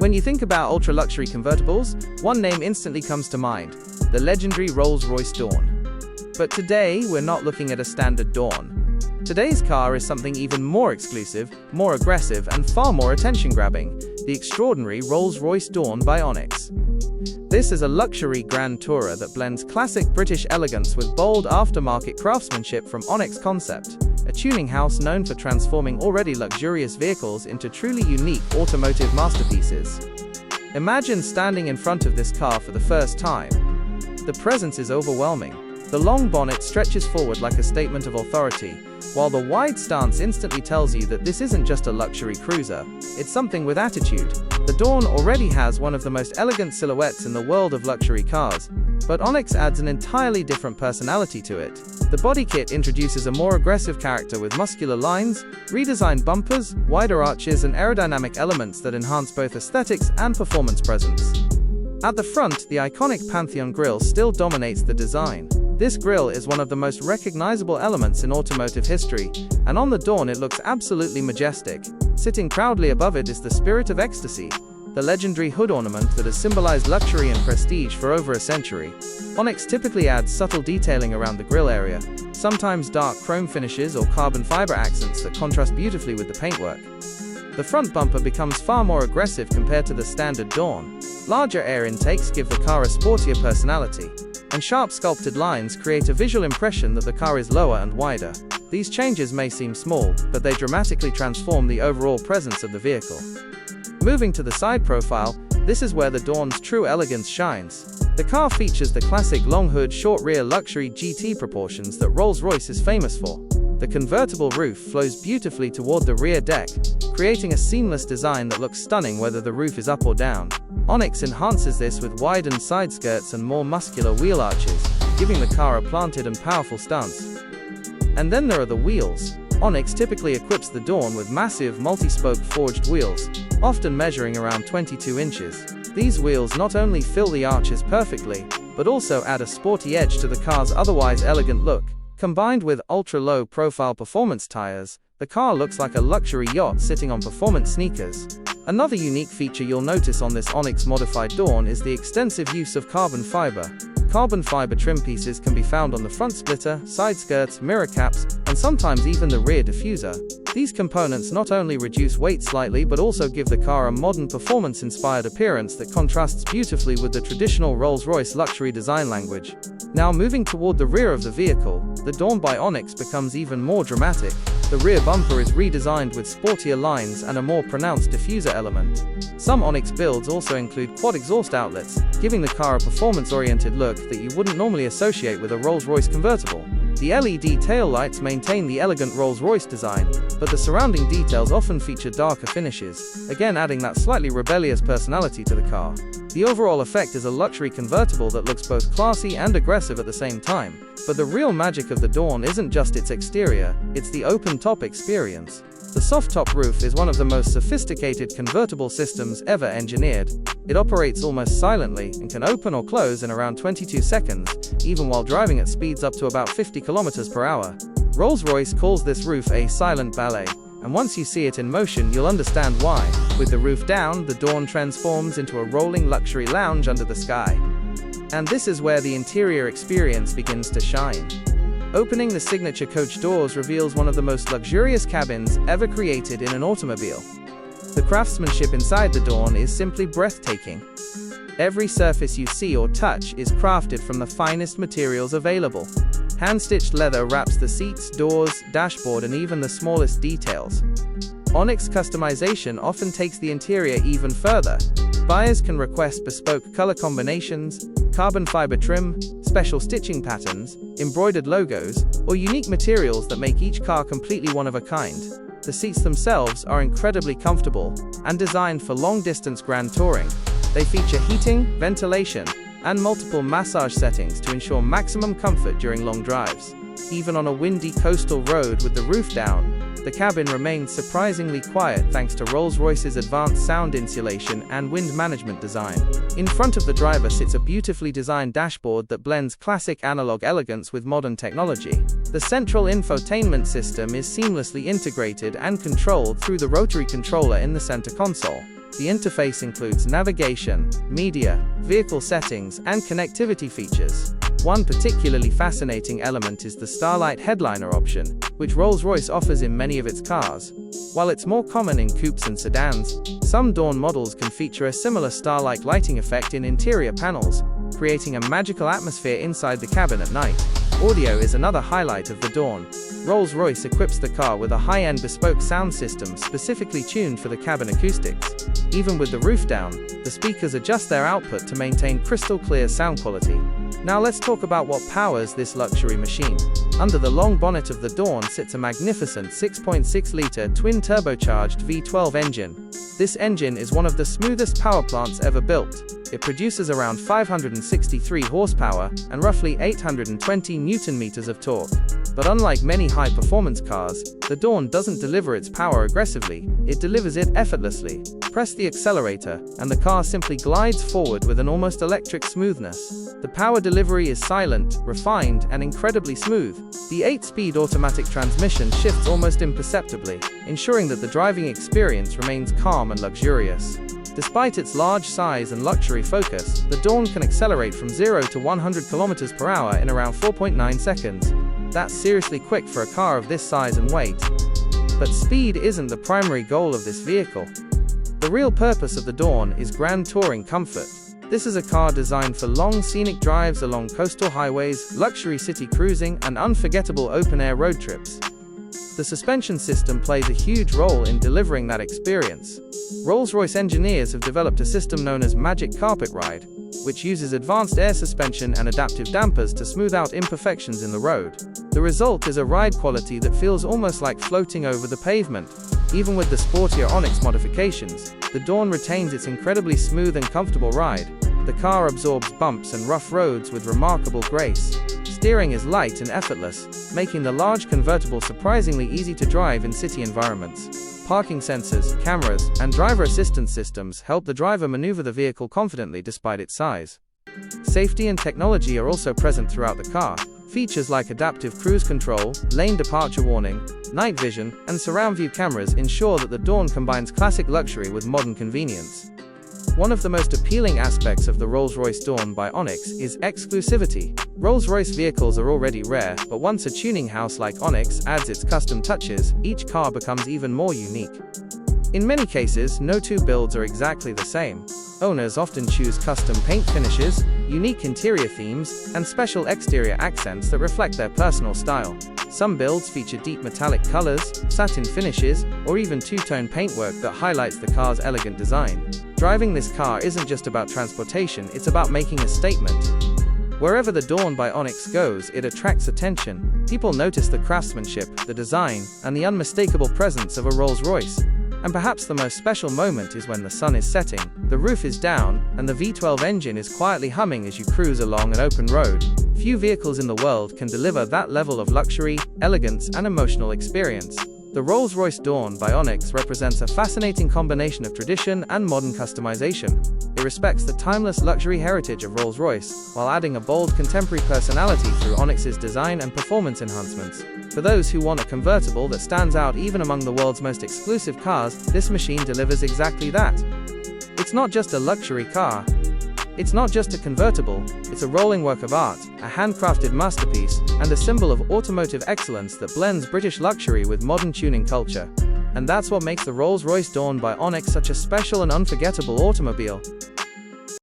When you think about ultra-luxury convertibles, one name instantly comes to mind: the legendary Rolls-Royce Dawn. But today, we're not looking at a standard Dawn. Today's car is something even more exclusive, more aggressive, and far more attention-grabbing: the extraordinary Rolls-Royce Dawn by ONYX. This is a luxury grand tourer that blends classic British elegance with bold aftermarket craftsmanship from ONYX Concept, a tuning house known for transforming already luxurious vehicles into truly unique automotive masterpieces. Imagine standing in front of this car for the first time. The presence is overwhelming. The long bonnet stretches forward like a statement of authority, while the wide stance instantly tells you that this isn't just a luxury cruiser, it's something with attitude. The Dawn already has one of the most elegant silhouettes in the world of luxury cars, but ONYX adds an entirely different personality to it. The body kit introduces a more aggressive character with muscular lines, redesigned bumpers, wider arches, and aerodynamic elements that enhance both aesthetics and performance presence. At the front, the iconic Pantheon grille still dominates the design. This grille is one of the most recognizable elements in automotive history, and on the Dawn it looks absolutely majestic. Sitting proudly above it is the Spirit of Ecstasy, the legendary hood ornament that has symbolized luxury and prestige for over a century. ONYX typically adds subtle detailing around the grille area, sometimes dark chrome finishes or carbon fiber accents that contrast beautifully with the paintwork. The front bumper becomes far more aggressive compared to the standard Dawn. Larger air intakes give the car a sportier personality, and sharp sculpted lines create a visual impression that the car is lower and wider. These changes may seem small, but they dramatically transform the overall presence of the vehicle. Moving to the side profile, this is where the Dawn's true elegance shines. The car features the classic long hood, short rear luxury GT proportions that Rolls-Royce is famous for. The convertible roof flows beautifully toward the rear deck, creating a seamless design that looks stunning whether the roof is up or down. ONYX enhances this with widened side skirts and more muscular wheel arches, giving the car a planted and powerful stance. And then there are the wheels. ONYX typically equips the Dawn with massive multi-spoke forged wheels, often measuring around 22 inches. These wheels not only fill the arches perfectly, but also add a sporty edge to the car's otherwise elegant look. Combined with ultra-low profile performance tires, the car looks like a luxury yacht sitting on performance sneakers. Another unique feature you'll notice on this ONYX modified Dawn is the extensive use of carbon fiber. Carbon fiber trim pieces can be found on the front splitter, side skirts, mirror caps, and sometimes even the rear diffuser. These components not only reduce weight slightly but also give the car a modern performance-inspired appearance that contrasts beautifully with the traditional Rolls-Royce luxury design language. Now moving toward the rear of the vehicle, the Dawn by ONYX becomes even more dramatic. The rear bumper is redesigned with sportier lines and a more pronounced diffuser element. Some ONYX builds also include quad exhaust outlets, giving the car a performance-oriented look that you wouldn't normally associate with a Rolls-Royce convertible. The LED taillights maintain the elegant Rolls-Royce design, but the surrounding details often feature darker finishes, again adding that slightly rebellious personality to the car. The overall effect is a luxury convertible that looks both classy and aggressive at the same time. But the real magic of the Dawn isn't just its exterior, it's the open-top experience. The soft-top roof is one of the most sophisticated convertible systems ever engineered. It operates almost silently and can open or close in around 22 seconds, even while driving at speeds up to about 50 km per hour. Rolls-Royce calls this roof a silent ballet, and once you see it in motion you'll understand why. With the roof down, the Dawn transforms into a rolling luxury lounge under the sky. And this is where the interior experience begins to shine. Opening the signature coach doors reveals one of the most luxurious cabins ever created in an automobile. The craftsmanship inside the Dawn is simply breathtaking. Every surface you see or touch is crafted from the finest materials available. Hand-stitched leather wraps the seats, doors, dashboard, and even the smallest details. ONYX customization often takes the interior even further. Buyers can request bespoke color combinations, carbon fiber trim, special stitching patterns, embroidered logos, or unique materials that make each car completely one of a kind. The seats themselves are incredibly comfortable and designed for long-distance grand touring. They feature heating, ventilation, and multiple massage settings to ensure maximum comfort during long drives. Even on a windy coastal road with the roof down, the cabin remains surprisingly quiet thanks to Rolls-Royce's advanced sound insulation and wind management design. In front of the driver sits a beautifully designed dashboard that blends classic analog elegance with modern technology. The central infotainment system is seamlessly integrated and controlled through the rotary controller in the center console. The interface includes navigation, media, vehicle settings, and connectivity features. One particularly fascinating element is the Starlight headliner option, which Rolls-Royce offers in many of its cars. While it's more common in coupes and sedans, some Dawn models can feature a similar star-like lighting effect in interior panels, creating a magical atmosphere inside the cabin at night. Audio is another highlight of the Dawn. Rolls-Royce equips the car with a high-end bespoke sound system specifically tuned for the cabin acoustics. Even with the roof down, the speakers adjust their output to maintain crystal-clear sound quality. Now let's talk about what powers this luxury machine. Under the long bonnet of the Dawn sits a magnificent 6.6-liter twin-turbocharged V12 engine. This engine is one of the smoothest power plants ever built. It produces around 563 horsepower and roughly 820 Newton-meters of torque. But unlike many high-performance cars, the Dawn doesn't deliver its power aggressively, it delivers it effortlessly. Press the accelerator, and the car simply glides forward with an almost electric smoothness. The power delivery is silent, refined, and incredibly smooth. The 8-speed automatic transmission shifts almost imperceptibly, ensuring that the driving experience remains calm and luxurious. Despite its large size and luxury focus, the Dawn can accelerate from 0 to 100 km per hour in around 4.9 seconds. That's seriously quick for a car of this size and weight. But speed isn't the primary goal of this vehicle. The real purpose of the Dawn is grand touring comfort. This is a car designed for long scenic drives along coastal highways, luxury city cruising, and unforgettable open-air road trips. The suspension system plays a huge role in delivering that experience. Rolls-Royce engineers have developed a system known as Magic Carpet Ride, which uses advanced air suspension and adaptive dampers to smooth out imperfections in the road. The result is a ride quality that feels almost like floating over the pavement. Even with the sportier ONYX modifications, the Dawn retains its incredibly smooth and comfortable ride. The car absorbs bumps and rough roads with remarkable grace. Steering is light and effortless, making the large convertible surprisingly easy to drive in city environments. Parking sensors, cameras, and driver assistance systems help the driver maneuver the vehicle confidently despite its size. Safety and technology are also present throughout the car. Features like adaptive cruise control, lane departure warning, night vision, and surround view cameras ensure that the Dawn combines classic luxury with modern convenience. One of the most appealing aspects of the Rolls-Royce Dawn by ONYX is exclusivity. Rolls-Royce vehicles are already rare, but once a tuning house like ONYX adds its custom touches, each car becomes even more unique. In many cases, no two builds are exactly the same. Owners often choose custom paint finishes, unique interior themes, and special exterior accents that reflect their personal style. Some builds feature deep metallic colors, satin finishes, or even two-tone paintwork that highlights the car's elegant design. Driving this car isn't just about transportation, it's about making a statement. Wherever the Dawn by ONYX goes, it attracts attention. People notice the craftsmanship, the design, and the unmistakable presence of a Rolls-Royce. And perhaps the most special moment is when the sun is setting, the roof is down, and the V12 engine is quietly humming as you cruise along an open road. Few vehicles in the world can deliver that level of luxury, elegance, and emotional experience. The Rolls-Royce Dawn by ONYX represents a fascinating combination of tradition and modern customization. It respects the timeless luxury heritage of Rolls-Royce, while adding a bold contemporary personality through ONYX's design and performance enhancements. For those who want a convertible that stands out even among the world's most exclusive cars, this machine delivers exactly that. It's not just a luxury car. It's not just a convertible, it's a rolling work of art, a handcrafted masterpiece, and a symbol of automotive excellence that blends British luxury with modern tuning culture. And that's what makes the Rolls-Royce Dawn by ONYX such a special and unforgettable automobile.